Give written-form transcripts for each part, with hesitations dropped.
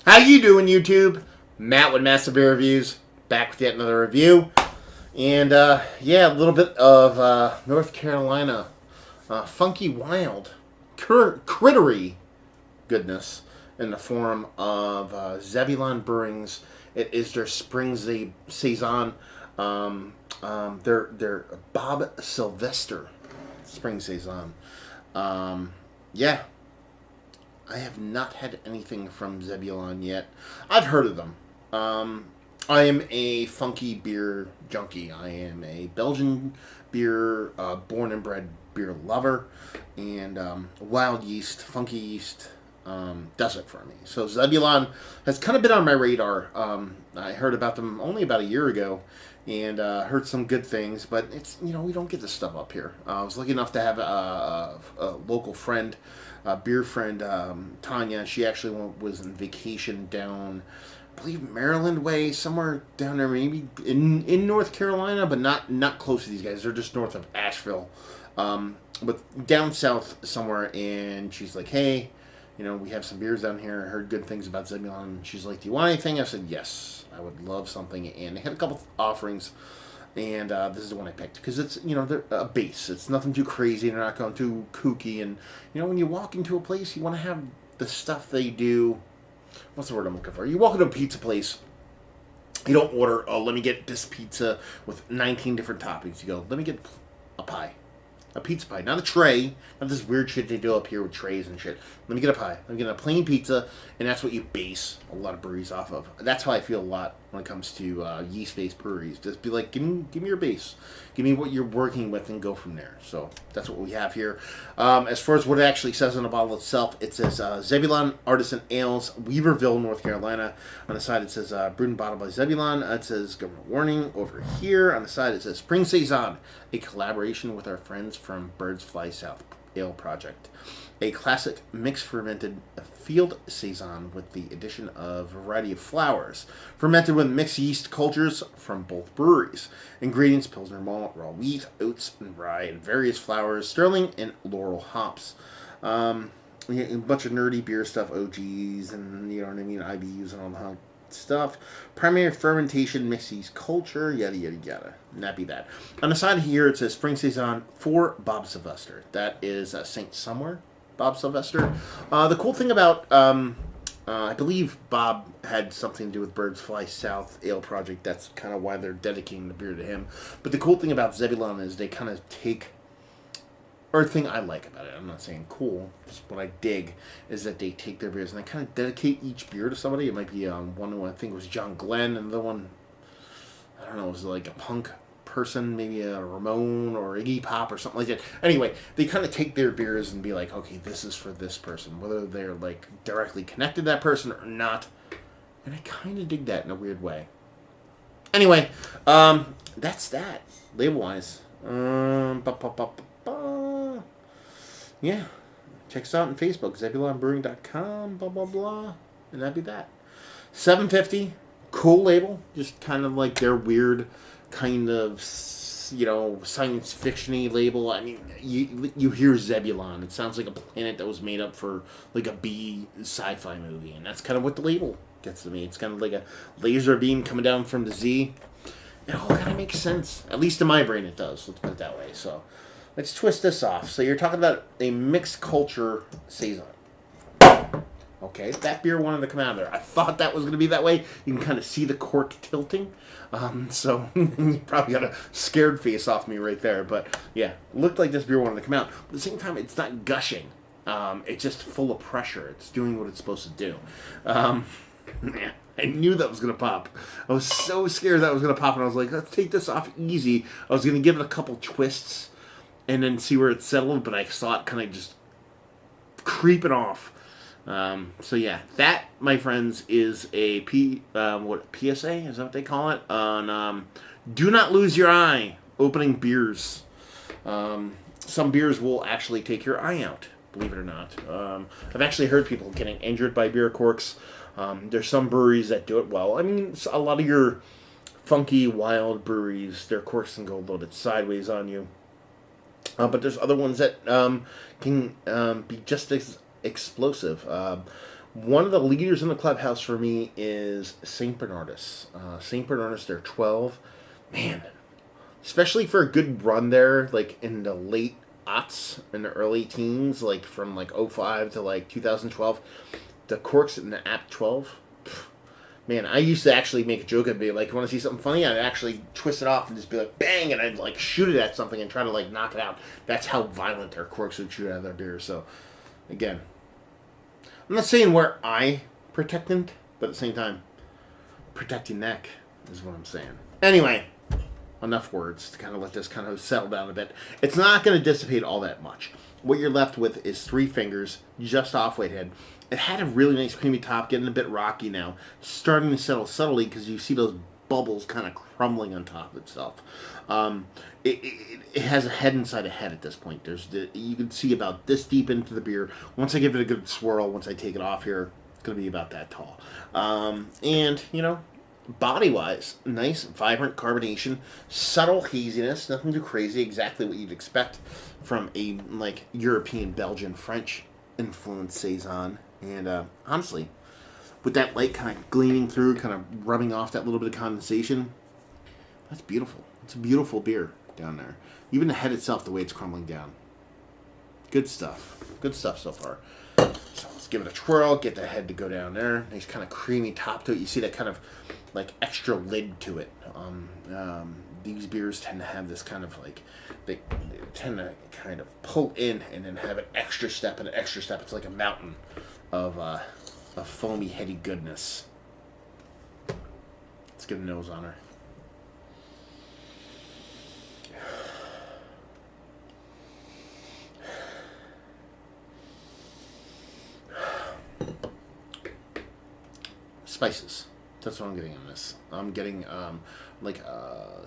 How you doing, YouTube? Matt with Massive Beer Reviews, back with yet another review. And, yeah, a little bit of North Carolina funky, wild, crittery goodness in the form of Zebulon Brewing's. It is their Spring Saison. Their Bob Sylvester Spring Saison. Yeah, I have not had anything from Zebulon yet. I've heard of them. I am a funky beer junkie. I am a Belgian beer, born and bred beer lover, and wild yeast, funky yeast does it for me. So Zebulon has kind of been on my radar. I heard about them only about a year ago, and heard some good things, but it's, we don't get this stuff up here. I was lucky enough to have a local friend, a beer friend, Tanya. She actually was on vacation down, I believe, Maryland way, somewhere down there, maybe in North Carolina, but not close to these guys. They're just north of Asheville, but down south somewhere. And she's like, "Hey, we have some beers down here. I heard good things about Zebulon." She's like, "Do you want anything?" I said, "Yes, I would love something." And they had a couple offerings, and this is the one I picked because it's, they're a base. It's nothing too crazy. They're not going too kooky. And when you walk into a place, you want to have the stuff they do. What's the word I'm looking for? You walk into a pizza place. You don't order, "Oh, let me get this pizza with 19 different toppings." You go, "Let me get a pie. A pizza pie, not a tray, not this weird shit they do up here with trays and shit. Let me get a pie. Let me get a plain pizza," and that's what you base a lot of breweries off of. That's how I feel a lot when it comes to yeast-based breweries. Just be like, give me your base, give me what you're working with, and go from there. So that's what we have here. As far as what it actually says on the bottle itself, it says Zebulon Artisan Ales, Weaverville, North Carolina. On the side it says brewed and bottled by Zebulon. It says government warning over here. On the side it says Spring Saison, a collaboration with our friends from Birds Fly South Ale Project. A classic mixed fermented field saison with the addition of a variety of flowers. Fermented with mixed yeast cultures from both breweries. Ingredients: Pilsner malt, raw wheat, oats, and rye, and various flowers, sterling and laurel hops. A bunch of nerdy beer stuff, OGs, and IBUs and all the stuff. Primary fermentation, mixed yeast culture, yada yada yada. Not be bad. On the side here it says Spring Saison for Bob Sylvester. That is Saint somewhere, Bob Sylvester. The cool thing about I believe Bob had something to do with Birds Fly South Ale Project. That's kind of why they're dedicating the beer to him. But the cool thing about Zebulon is they kind of take, or the thing I like about it, I'm not saying cool, just what I dig, is that they take their beers and they kind of dedicate each beer to somebody. It might be one who I think was John Glenn, and the other one, I don't know, was like a punk person, maybe a Ramon or Iggy Pop or something like that. Anyway, they kind of take their beers and be like, okay, this is for this person, whether they're like directly connected to that person or not. And I kind of dig that in a weird way. Anyway, that's that, label-wise. Yeah, check us out on Facebook, ZebulonBrewing.com, blah, blah, blah, and that'd be that. $7.50, cool label, just kind of like their weird kind of, science fiction-y label. I mean, you hear Zebulon, it sounds like a planet that was made up for like a B sci-fi movie, and that's kind of what the label gets to me. It's kind of like a laser beam coming down from the Z. It all kind of makes sense, at least in my brain it does, let's put it that way. So let's twist this off. So you're talking about a mixed culture Saison. Okay, that beer wanted to come out of there. I thought that was going to be that way. You can kind of see the cork tilting. So you probably got a scared face off me right there. But yeah, looked like this beer wanted to come out. But at the same time, it's not gushing. It's just full of pressure. It's doing what it's supposed to do. Man, I knew that was going to pop. I was so scared that was going to pop. And I was like, let's take this off easy. I was going to give it a couple twists and then see where it settled, but I saw it kind of just creeping off. So yeah, that, my friends, is a PSA, is that what they call it? On do not lose your eye opening beers. Some beers will actually take your eye out, believe it or not. I've actually heard people getting injured by beer corks. There's some breweries that do it well. I mean, a lot of your funky, wild breweries, their corks can go a little bit sideways on you. But there's other ones that can be just as explosive. One of the leaders in the clubhouse for me is St. Bernardus. St. Bernardus, they're 12. Man, especially for a good run there, like in the late aughts and the early teens, like from like '05 to like 2012, the corks in the app 12. Man, I used to actually make a joke and be like, want to see something funny? I'd actually twist it off and just be like, bang, and I'd like shoot it at something and try to like knock it out. That's how violent their corks would shoot out of their beer. So, again, I'm not saying where I protect them, but at the same time, protect your neck is what I'm saying. Anyway, enough words to kind of let this kind of settle down a bit. It's not going to dissipate all that much. What you're left with is 3 fingers, just off Whitehead. It had a really nice creamy top, getting a bit rocky now. Starting to settle subtly because you see those bubbles kind of crumbling on top of itself. It has a head inside a head at this point. You can see about this deep into the beer. Once I give it a good swirl, once I take it off here, it's going to be about that tall. And, you know, body-wise, nice, vibrant carbonation, subtle haziness, nothing too crazy, exactly what you'd expect from a, like, European, Belgian, French influenced Saison. And honestly, with that light kind of gleaming through, kind of rubbing off that little bit of condensation, that's beautiful. It's a beautiful beer down there. Even the head itself, the way it's crumbling down. Good stuff. Good stuff so far. So let's give it a twirl, get the head to go down there. Nice kind of creamy top to it. You see that kind of like extra lid to it. These beers tend to have this kind of like, they tend to kind of pull in and then have an extra step and an extra step. It's like a mountain of foamy, heady goodness. Let's get a nose on her. Spices. That's what I'm getting in this. I'm getting like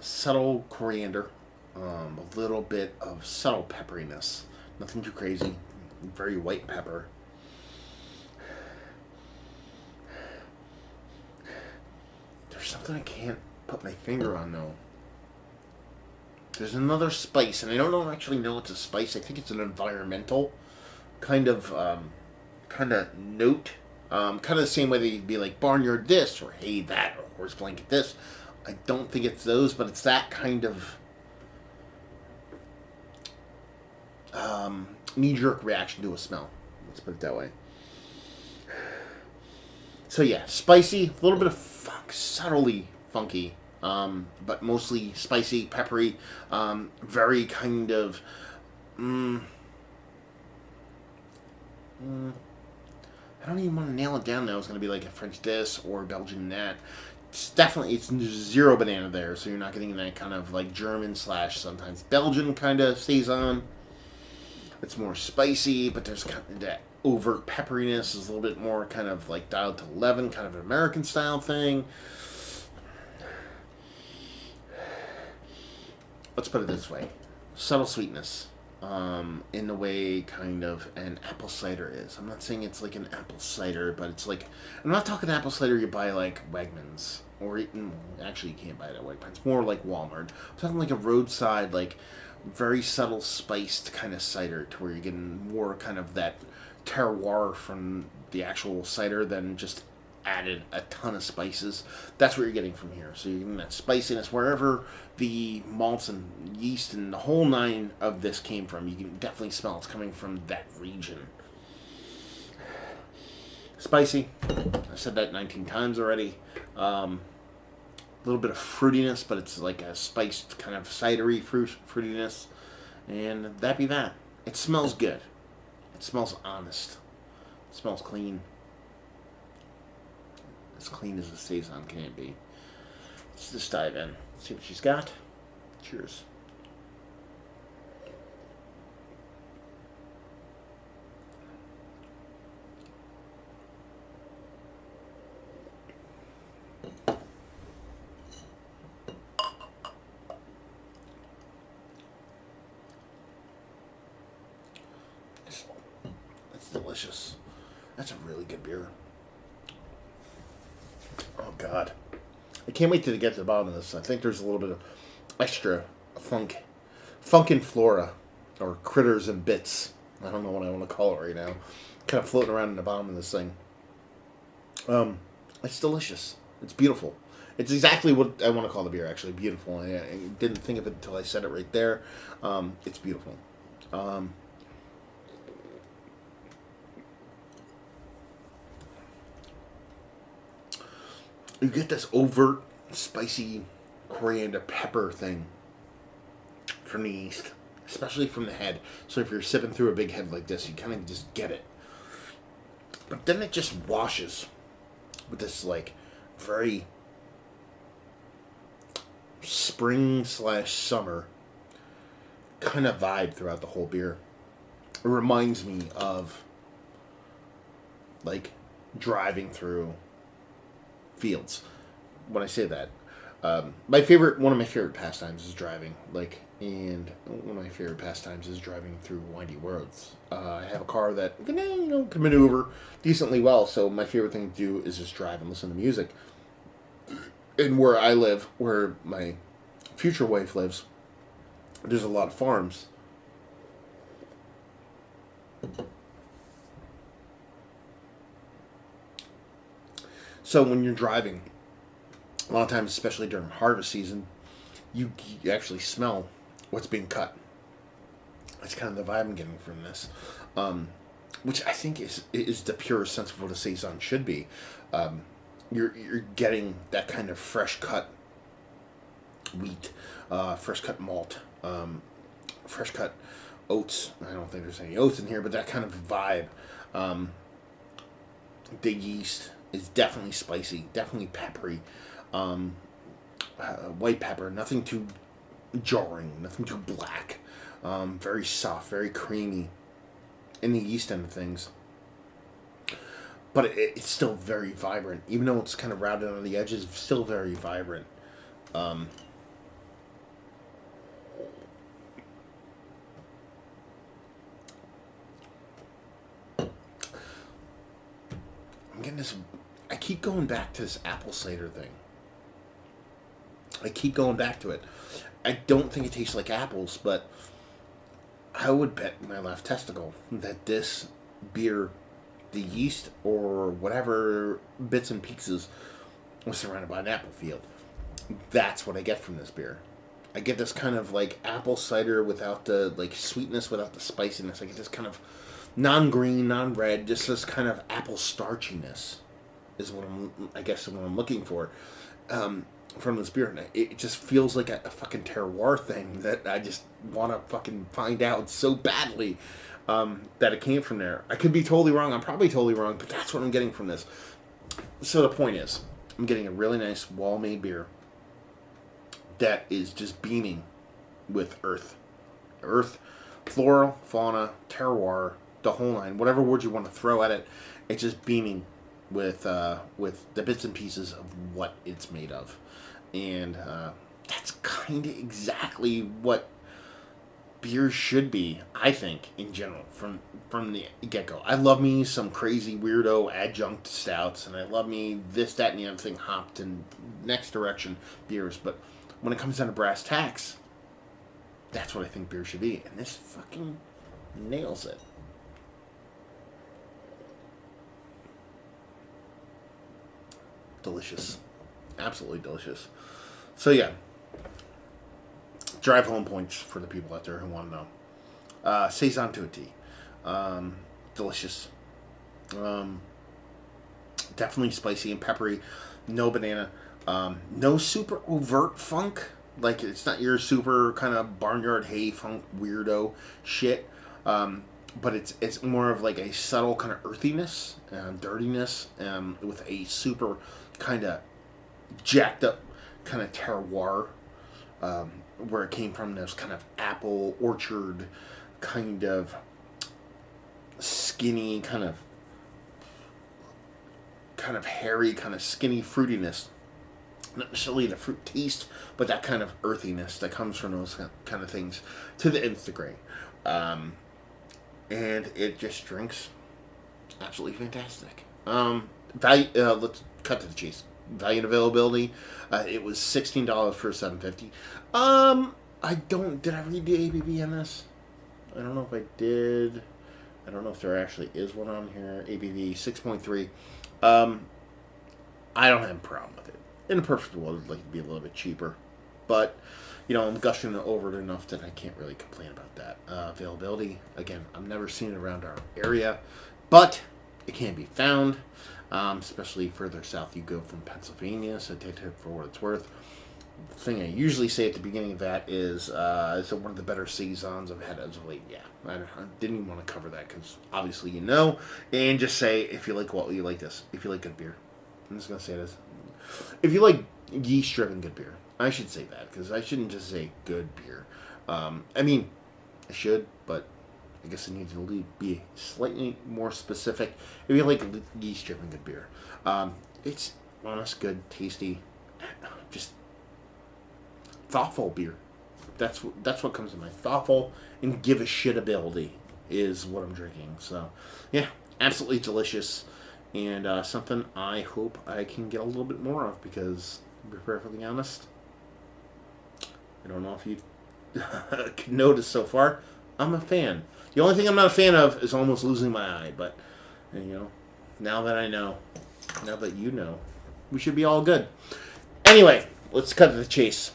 subtle coriander, a little bit of subtle pepperiness. Nothing too crazy. Very white pepper. There's something I can't put my finger on though. There's another spice, and I don't actually know it's a spice. I think it's an environmental kind of note. Kind of the same way that you'd be like barnyard this or hay that or horse blanket this. I don't think it's those, but it's that kind of knee-jerk reaction to a smell. Let's put it that way. So yeah, spicy, a little bit of funk, subtly funky, but mostly spicy, peppery, very kind of I don't even want to nail it down now. It's going to be like a French this or Belgian that. It's zero banana there, so you're not getting that kind of like German / sometimes Belgian kind of Saison. It's more spicy, but there's kind of that overt pepperiness is a little bit more kind of like dialed to 11, kind of an American style thing. Let's put it this way. Subtle sweetness. In the way kind of an apple cider is. I'm not saying it's like an apple cider, but it's like, I'm not talking apple cider you buy like Wegmans, or actually you can't buy it at Wegmans. It's more like Walmart. I'm talking like a roadside, like very subtle spiced kind of cider to where you're getting more kind of that terroir from the actual cider than just added a ton of spices. That's what you're getting from here. So you're getting that spiciness wherever the malts and yeast and the whole nine of this came from. You can definitely smell it's coming from that region. Spicy. I said that 19 times already. A little bit of fruitiness, but it's like a spiced kind of cidery fruitiness. And that be that. It smells good. It smells honest. It smells clean. As clean as a Saison can be. Let's just dive in. See what she's got. Cheers. That's delicious. That's a really good beer. Oh, God. I can't wait to get to the bottom of this. I think there's a little bit of extra funk and flora, or critters and bits. I don't know what I want to call it right now. Kind of floating around in the bottom of this thing. Um, it's delicious. It's beautiful. It's exactly what I want to call the beer. Actually, beautiful. I didn't think of it until I said it right there. It's beautiful. Um, you get this overt, spicy coriander pepper thing from the yeast, especially from the head. So if you're sipping through a big head like this, you kind of just get it. But then it just washes with this like very spring slash summer kind of vibe throughout the whole beer. It reminds me of like driving through fields. When I say that, one of my favorite pastimes is driving. And one of my favorite pastimes is driving through windy roads. I have a car that can maneuver decently well. So my favorite thing to do is just drive and listen to music. And where I live, where my future wife lives, there's a lot of farms. So when you're driving, a lot of times, especially during harvest season, you actually smell what's being cut. That's kind of the vibe I'm getting from this, which I think is the purest sense of what a saison should be. You're getting that kind of fresh cut wheat, fresh cut malt, fresh cut oats. I don't think there's any oats in here, but that kind of vibe. The yeast is definitely spicy, definitely peppery. White pepper, nothing too jarring, nothing too black. Very soft, very creamy in the yeast end of things. But it's still very vibrant. Even though it's kind of rounded on the edges, it's still very vibrant. I'm getting this... I keep going back to this apple cider thing. I keep going back to it. I don't think it tastes like apples, but I would bet my left testicle that this beer, the yeast or whatever bits and pieces, was surrounded by an apple field. That's what I get from this beer. I get this kind of like apple cider without the like sweetness, without the spiciness. I get this kind of non-green, non-red, just this kind of apple starchiness is what I'm looking for. From this beer, and it just feels like a fucking terroir thing that I just want to fucking find out so badly that it came from there. I could be totally wrong. I'm probably totally wrong, but that's what I'm getting from this. So the point is, I'm getting a really nice wall-made beer that is just beaming with earth, floral, fauna, terroir, the whole line, whatever word you want to throw at it. It's just beaming with the bits and pieces of what it's made of. And that's kind of exactly what beer should be, I think, in general, from the get-go. I love me some crazy weirdo adjunct stouts, and I love me this, that, and the other thing hopped in next direction beers. But when it comes down to brass tacks, that's what I think beer should be. And this fucking nails it. Delicious. Absolutely delicious. So yeah, drive home points for the people out there who want to know. Saison to a T. Delicious. Definitely spicy and peppery. No banana. No super overt funk. Like, it's not your super kind of barnyard hay funk weirdo shit. But it's more of like a subtle kind of earthiness and dirtiness with a super kind of jacked up kind of terroir where it came from. Those kind of apple orchard kind of skinny kind of hairy kind of skinny fruitiness. Not necessarily the fruit taste, but that kind of earthiness that comes from those kind of things to the nth degree. And it just drinks absolutely fantastic. Value. Let's cut to the chase. Value and availability. It was $16 for $7.50. Did I read the ABV on this? I don't know if I did. I don't know if there actually is one on here. ABV 6.3. I don't have a problem with it. In a perfect world, I'd like to be a little bit cheaper. But, I'm gushing over it enough that I can't really complain about that. Availability, again, I've never seen it around our area, but it can be found, especially further south you go from Pennsylvania, so take it for what it's worth. The thing I usually say at the beginning of that is it's one of the better Saisons I've had as of late. Yeah, I didn't even want to cover that because obviously and just say if you like you like this. If you like good beer. I'm just going to say this. If you like yeast-driven good beer. I should say that, because I shouldn't just say good beer. I mean, I should, but I guess I need to be slightly more specific. If you like yeast-driven good beer. It's honest, good, tasty, just thoughtful beer. That's what comes to mind. Thoughtful and give a shit ability is what I'm drinking. So, yeah, absolutely delicious. And something I hope I can get a little bit more of because, to be perfectly honest, I don't know if you can notice so far, I'm a fan. The only thing I'm not a fan of is almost losing my eye. But, now that I know, now that you know, we should be all good. Anyway, let's cut to the chase.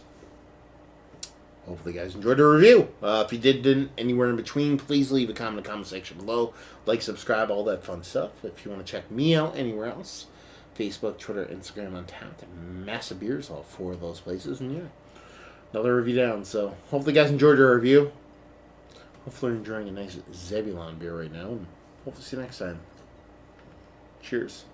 Hopefully you guys enjoyed the review. If you didn't, anywhere in between, please leave a comment in the comment section below. Like, subscribe, all that fun stuff. If you want to check me out anywhere else, Facebook, Twitter, Instagram, on tap. Massive Beers, all 4 of those places. And yeah, another review down. So hopefully you guys enjoyed the review. Hopefully you're enjoying a nice Zebulon beer right now. And hopefully see you next time. Cheers.